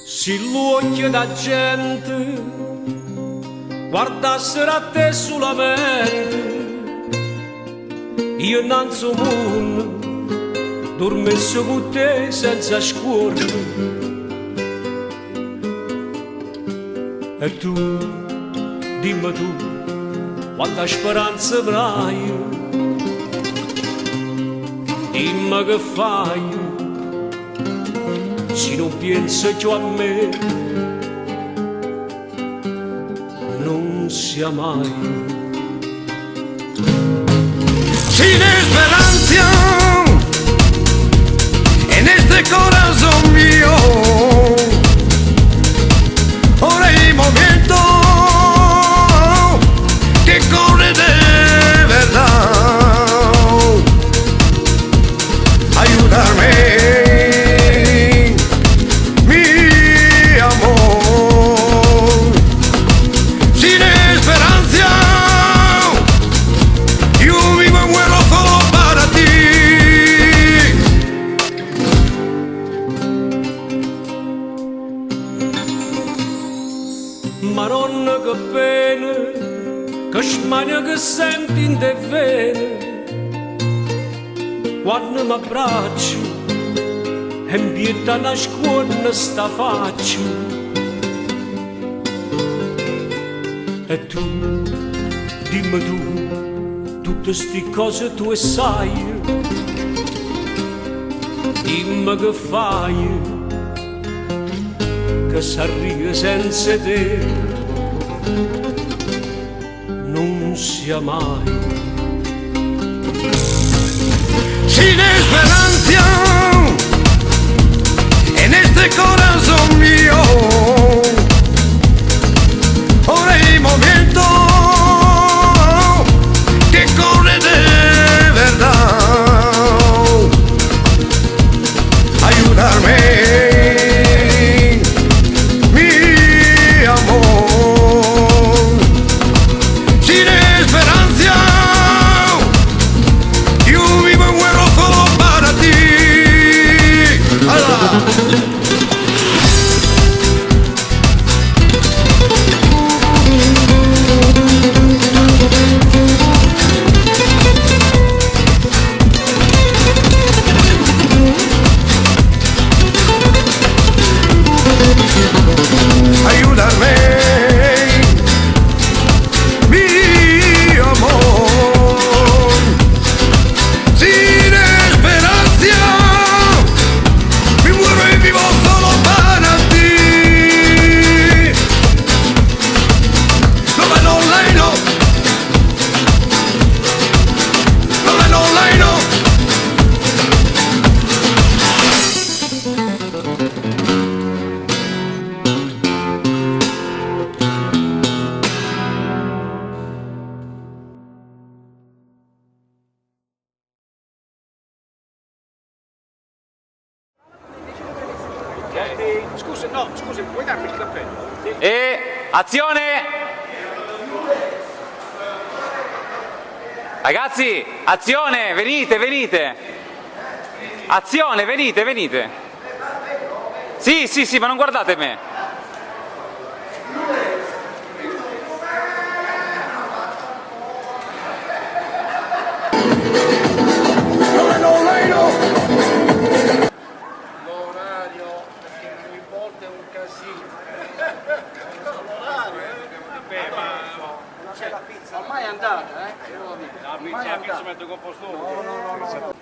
Se l'occhio da gente guardassero a te solamente, io innanzi al mondo dormessi con te senza scorrere. E tu, dimmi tu, quanta speranza avrai, dimmi che fai se non pensi più a me, non sia mai. Sin esperanza en este corazón mío, ahora es el momento que corre de verdad. Ayúdame. Maronna che pena, che smania che senti in te vene, quando mi abbraccio e mi pietta una scuola sta faccia. E tu, dimmi tu, tutte sti cose tu sai, dimmi che fai, che s'arriva senza te, non sia mai. Sin esperanza en este corazón mío, ahora es el momento que corre de verdad. Ayudarme. Scusa, no, scusa, puoi darmi il cappello? Sì. E azione! Ragazzi, azione, venite, venite! Azione, venite, venite! Sì, sì, sì, ma non guardate me! Ormai è andata, La pizza mette composto. No.